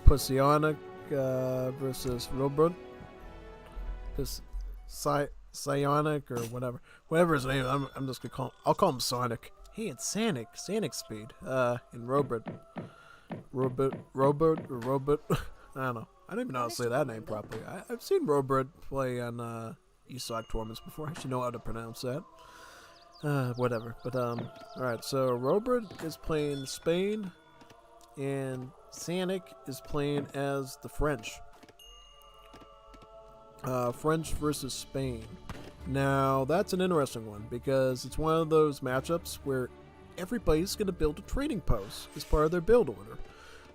Psionic versus Rohbrot. This Psionic or whatever his name. I'm just gonna I'll call him Sonic. Hey, it's Sonic speed. In Rohbrot. Rohbrot. I don't know. I don't even know how to say that name properly. I've seen Rohbrot play on ESOC tournaments before. I should know how to pronounce that. Whatever. But alright, so Rohbrot is playing Spain, and Psionic is playing as the French. French versus Spain. Now, that's an interesting one, because it's one of those matchups where everybody's going to build a trading post as part of their build order.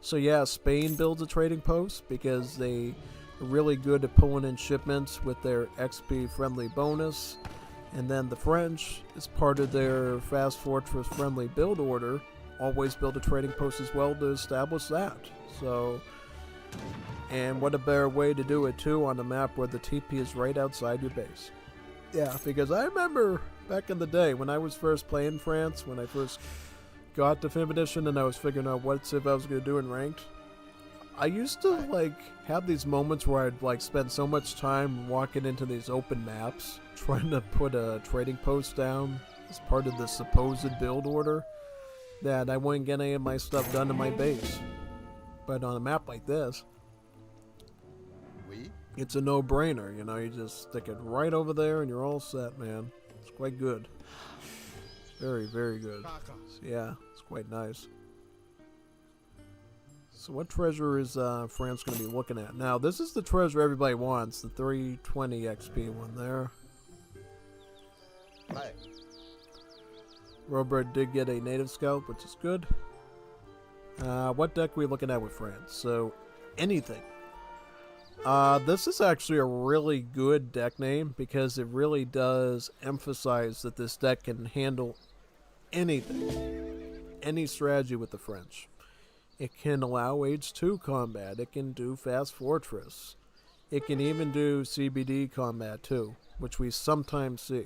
So yeah, Spain builds a trading post because they are really good at pulling in shipments with their XP friendly bonus. And then the French, as part of their Fast Fortress friendly build order, always build a trading post as well to establish that. So, and what a better way to do it too on a map where the TP is right outside your base. Yeah, because I remember back in the day when I was first playing France, when I first got to 5th edition and I was figuring out what civ I was going to do in ranked, I used to like have these moments where I'd like spend so much time walking into these open maps trying to put a trading post down as part of the supposed build order that I wouldn't get any of my stuff done in my base. But on a map like this, it's a no-brainer, you know, you just stick it right over there and you're all set, man. It's quite good. Very, very good. So, yeah, it's quite nice. So what treasure is France going to be looking at? Now, this is the treasure everybody wants, the 320 XP one there. Hi. Rohbrot did get a native scout, which is good. What deck are we looking at with France? So, anything. This is actually a really good deck name because it really does emphasize that this deck can handle anything. Any strategy with the French. It can allow Age 2 combat. It can do Fast Fortress. It can even do CBD combat too, which we sometimes see.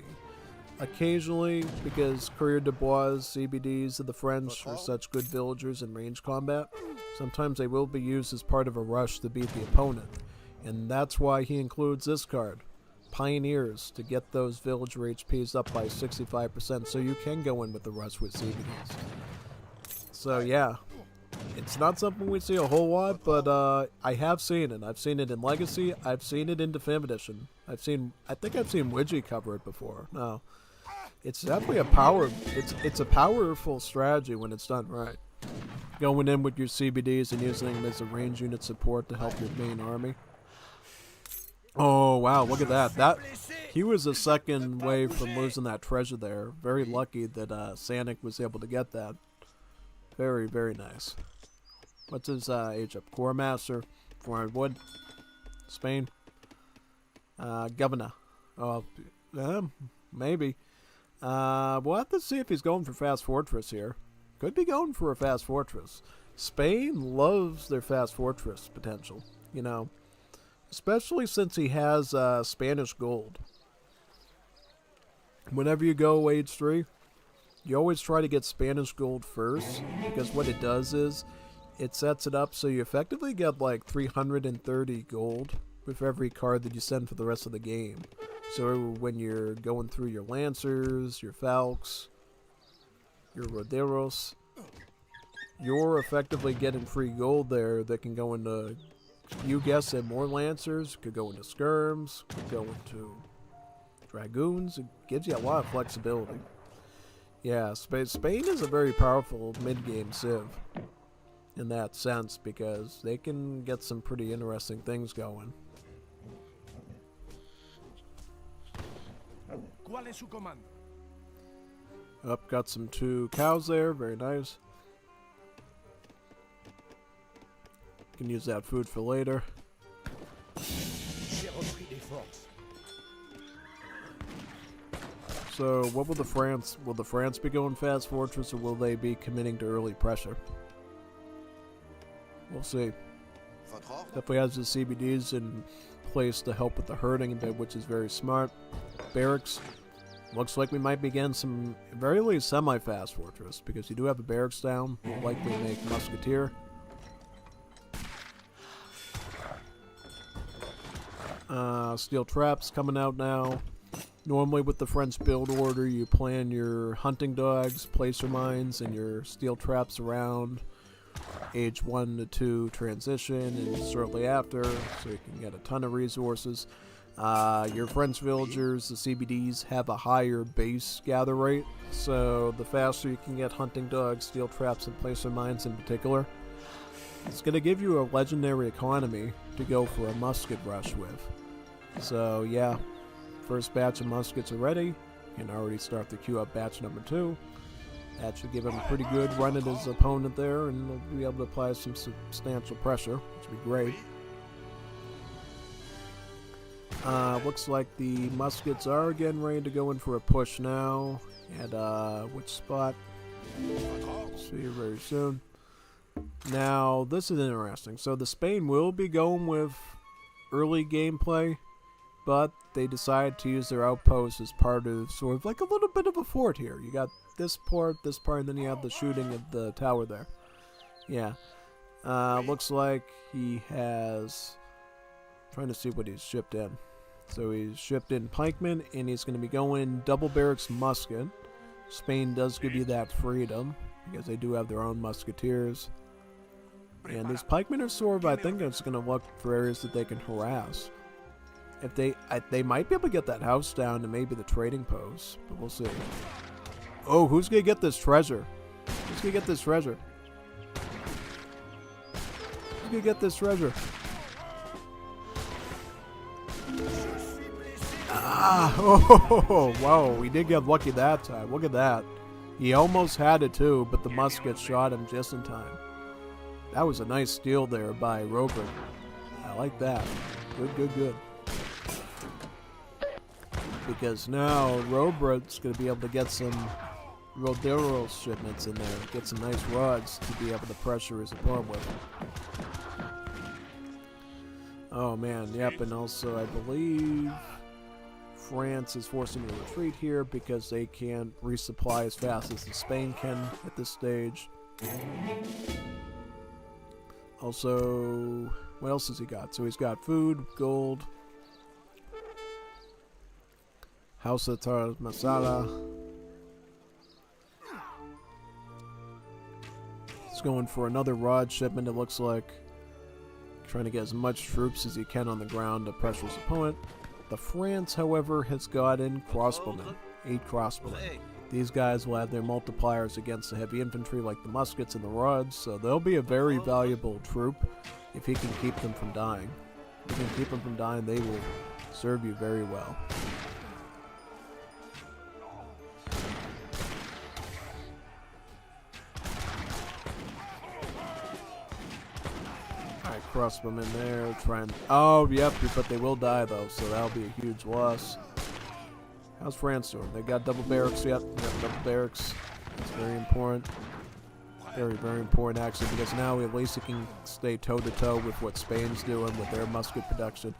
Occasionally, because Courier de Bois CBDs of the French are such good villagers in range combat, sometimes they will be used as part of a rush to beat the opponent. And that's why he includes this card, Pioneers, to get those villager HPs up by 65% so you can go in with the rush with CBDs. So yeah, it's not something we see a whole lot, but I have seen it. I've seen it in Legacy, I've seen it in Definitive Edition. I think I've seen Widgie cover it before. No. It's definitely it's a powerful strategy when it's done right. Going in with your CBDs and using them as a range unit support to help your main army. Oh wow, look at that. He was a second wave from losing that treasure there. Very lucky that Psionic was able to get that. Very, very nice. What's his age up? Core Master, 400 wood. Spain. Governor. Oh, maybe. We'll have to see if he's going for Fast Fortress here. Could be going for a Fast Fortress. Spain loves their Fast Fortress potential, you know. Especially since he has Spanish gold. Whenever you go Age 3, you always try to get Spanish gold first, because what it does is, it sets it up so you effectively get like 330 gold with every card that you send for the rest of the game. So when you're going through your Lancers, your Falcons, your Roderos, you're effectively getting free gold there that can go into, you guess it, more Lancers, could go into Skirms, could go into Dragoons. It gives you a lot of flexibility. Yeah, Spain is a very powerful mid-game civ in that sense because they can get some pretty interesting things going. Up, got some 2 cows there, very nice. Can use that food for later. So, what will the France be going Fast Fortress, or will they be committing to early pressure? We'll see. Definitely has the CBDs in place to help with the herding a bit, which is very smart. Barracks. Looks like we might be getting some, very least, semi-Fast Fortress, because you do have a barracks down. Will likely make Musketeer. Steel traps coming out now. Normally with the French build order, you plan your hunting dogs, placer mines, and your steel traps around age 1 to 2 transition and shortly after, so you can get a ton of resources. Your French villagers, the CBDs, have a higher base gather rate, so the faster you can get hunting dogs, steel traps, and placer mines in particular, it's going to give you a legendary economy to go for a musket rush with. So yeah, first batch of muskets are ready. You can already start to queue up batch number 2. That should give him a pretty good run at his opponent there, and he'll be able to apply some substantial pressure, which would be great. Looks like the muskets are again ready to go in for a push now. At which spot? See you very soon. Now, this is interesting. So the Spain will be going with early gameplay, but they decided to use their outpost as part of sort of like a little bit of a fort here. You got this part, and then you have the shooting of the tower there. Yeah. Looks like he has... trying to see what he's shipped in. So he's shipped in pikemen, and he's going to be going double barracks musket. Spain does give you that freedom, because they do have their own musketeers. And these pikemen are sort of, I think it's going to look for areas that they can harass. If they might be able to get that house down to maybe the trading post, but we'll see. Oh, who's going to get this treasure? Who's going to get this treasure? Who's going to get this treasure? Oh, whoa, we did get lucky that time. Look at that. He almost had it too, but the musket shot him just in time. That was a nice steal there by Rohbrot. I like that. Good. Because now Rohbrot's going to be able to get some Rodero shipments in there. Get some nice rods to be able to pressure his opponent with. Oh man, yep, and also I believe France is forcing a retreat here because they can't resupply as fast as Spain can at this stage. Also, what else has he got? So he's got food, gold, House of Masala. He's going for another rod shipment, it looks like. Trying to get as much troops as he can on the ground to pressure his opponent. The France, however, has gotten crossbowmen. 8 crossbowmen. These guys will have their multipliers against the heavy infantry like the muskets and the rods, so they'll be a very valuable troop if he can keep them from dying. If he can keep them from dying, they will serve you very well. Alright, crossbowmen there, trying... Oh, yep, but they will die though, so that'll be a huge loss. How's France doing? They got double barracks, yep, they got double barracks. That's very important. Very important actually, because now at least he can stay toe-to-toe with what Spain's doing with their musket production.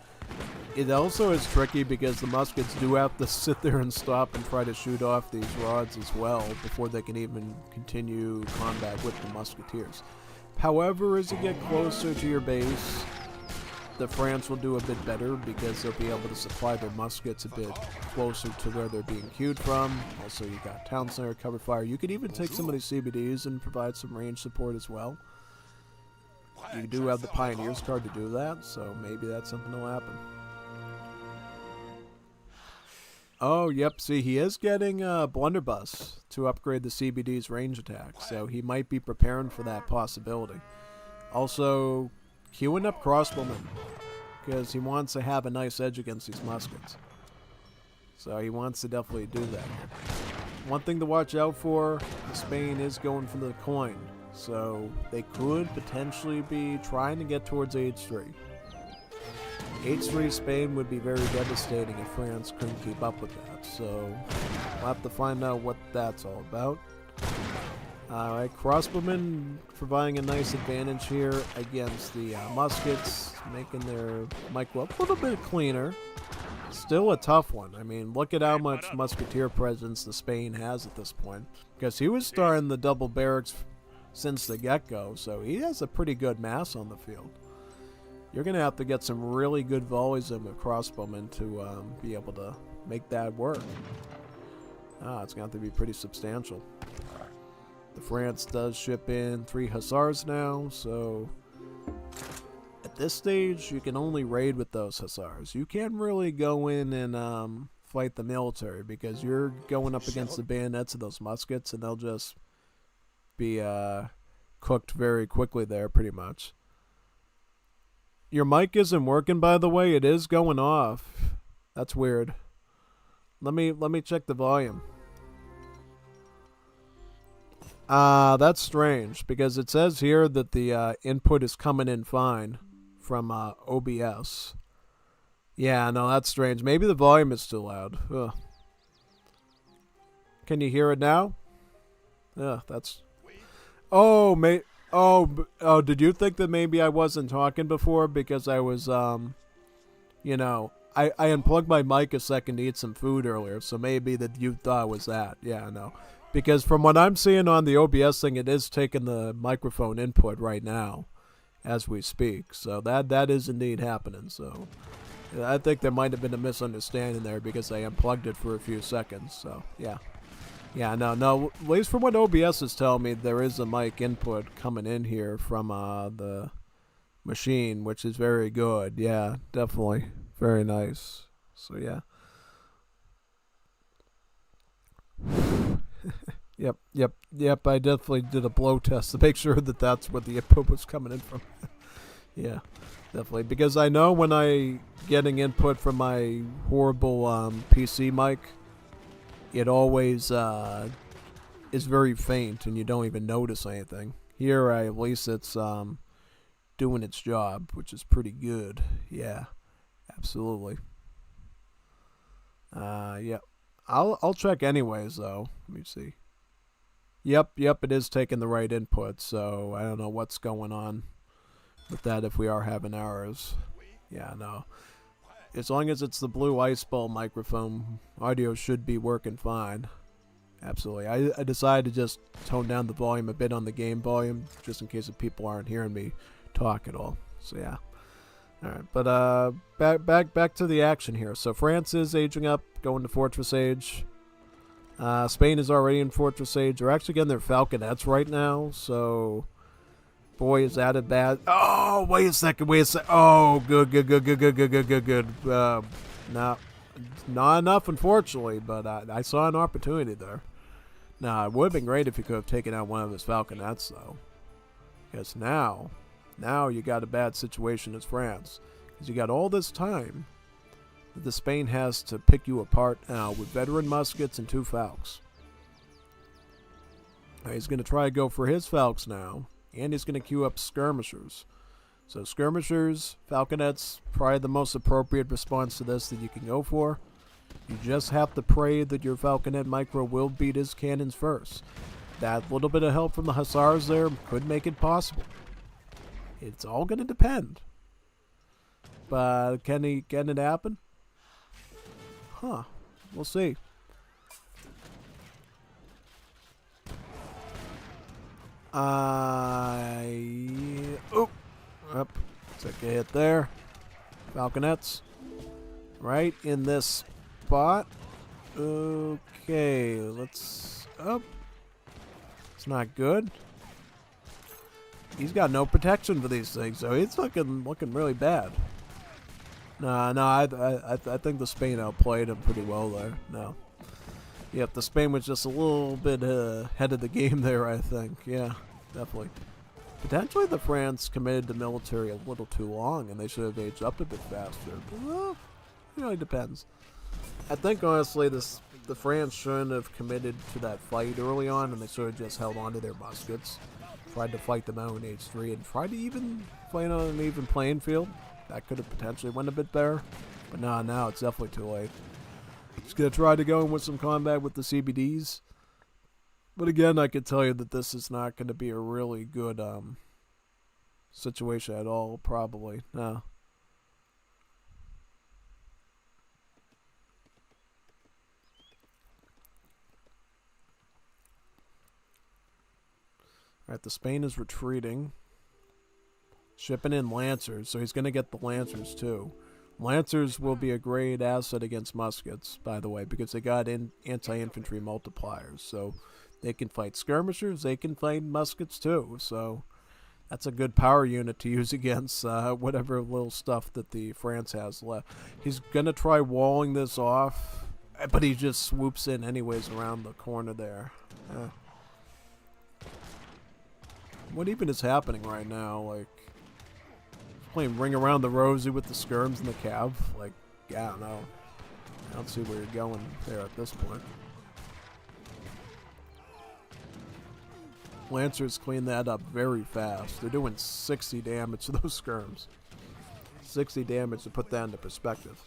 It also is tricky because the muskets do have to sit there and stop and try to shoot off these rods as well before they can even continue combat with the musketeers. However, as you get closer to your base, the France will do a bit better because they'll be able to supply their muskets a bit closer to where they're being queued from. Also, you got town center cover fire. You could even take some of these CBDs and provide some range support as well. You do have the Pioneers card to do that, so maybe that's something that'll happen. Oh, yep, see, he is getting a blunderbuss to upgrade the CBD's range attack, so he might be preparing for that possibility. Also, queuing up crossbowmen, because he wants to have a nice edge against these muskets. So he wants to definitely do that. One thing to watch out for, Spain is going for the coin, so they could potentially be trying to get towards H3. H3 Spain would be very devastating if France couldn't keep up with that, so we'll have to find out what that's all about. Alright, crossbowmen providing a nice advantage here against the muskets, making their micro a little bit cleaner. Still a tough one. I mean, look at how much musketeer presence the Spain has at this point. Because he was starting the double barracks since the get-go, so he has a pretty good mass on the field. you're going to have to get some really good volleys in with crossbowmen to be able to make that work. It's going to have to be pretty substantial. The France does ship in 3 Hussars now, so at this stage, you can only raid with those Hussars. You can't really go in and fight the military because you're going up against the bayonets of those muskets, and they'll just be cooked very quickly there, pretty much. Your mic isn't working, by the way. It is going off. That's weird. Let me check the volume. That's strange because it says here that the input is coming in fine from OBS. Yeah, no, that's strange. Maybe the volume is too loud. Ugh. Can you hear it now? Yeah, that's. Oh, did you think that maybe I wasn't talking before because I was you know, I unplugged my mic a second to eat some food earlier, so maybe that you thought it was that. Yeah, no. Because from what I'm seeing on the OBS thing, it is taking the microphone input right now as we speak. So that is indeed happening. So I think there might have been a misunderstanding there because I unplugged it for a few seconds. So, yeah. Yeah, no. At least from what OBS is telling me, there is a mic input coming in here from the machine, which is very good. Yeah, definitely. Very nice. So, yeah. Yep. I definitely did a blow test to make sure that that's what the input was coming in from. Yeah, definitely. Because I know when I getting input from my horrible PC mic, it always is very faint and you don't even notice anything. Here, at least it's doing its job, which is pretty good. Yeah, absolutely. Yeah. I'll check anyways, though. Let me see. Yep, it is taking the right input, so I don't know what's going on with that if we are having errors. Yeah, no. As long as it's the blue ice ball microphone, audio should be working fine. Absolutely. I decided to just tone down the volume a bit on the game volume, just in case if people aren't hearing me talk at all. So yeah. Alright, but back to the action here. So France is aging up, going to Fortress Age. Spain is already in Fortress Age. They're actually getting their Falconets right now, so boy, is that a bad. Oh, wait a second. Oh, good. No, not enough, unfortunately, but I saw an opportunity there. Now, it would have been great if you could have taken out one of his Falconets, though. Because now you got a bad situation as France. Because you got all this time that the Spain has to pick you apart now with veteran muskets and 2 Falcons. Now, he's going to try to go for his Falcons now. And he's going to queue up skirmishers. So skirmishers, Falconets, probably the most appropriate response to this that you can go for. You just have to pray that your Falconet micro will beat his cannons first. That little bit of help from the Hussars there could make it possible. It's all going to depend. But can it happen? Huh. We'll see. Up. Take a hit there. Falconets. Right in this spot. Okay, let's up. It's not good. He's got no protection for these things, so he's looking really bad. No, I think the Spain outplayed him pretty well there. No. Yep, the Spain was just a little bit ahead of the game there, I think. Yeah, definitely. Potentially the France committed to military a little too long, and they should have aged up a bit faster. But, well, it really depends. I think, honestly, the France shouldn't have committed to that fight early on, and they should have just held on to their muskets. Tried to fight them out in Age 3, and tried to even play on an even playing field. That could have potentially went a bit better. But now it's definitely too late. Just going to try to go in with some combat with the CBDs. But again, I can tell you that this is not going to be a really good situation at all, probably. No. Alright, the Spain is retreating. Shipping in Lancers, so he's going to get the Lancers too. Lancers will be a great asset against muskets, by the way, because they got anti-infantry multipliers. So they can fight skirmishers, they can fight muskets too. So that's a good power unit to use against whatever little stuff that the France has left. He's going to try walling this off, but he just swoops in anyways around the corner there. What even is happening right now? Like, playing Ring Around the Rosie with the skirms and the cav? Like, yeah, I don't know. I don't see where you're going there at this point. Lancers clean that up very fast. They're doing 60 damage to those skirms. 60 damage to put that into perspective.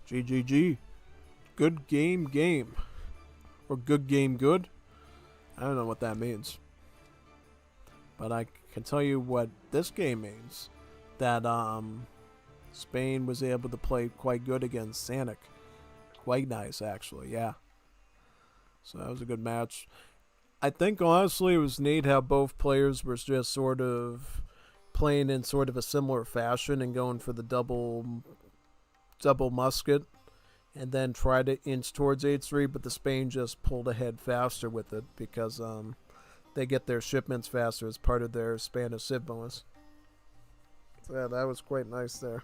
GGG. Good game. Or good game good. I don't know what that means. But I can tell you what this game means. That Spain was able to play quite good against Psionic. Quite nice, actually, yeah. So that was a good match. I think, honestly, it was neat how both players were just sort of playing in sort of a similar fashion and going for the double musket and then tried to inch towards H3, but the Spain just pulled ahead faster with it because they get their shipments faster as part of their Spanish Civ bonus. Yeah, that was quite nice there.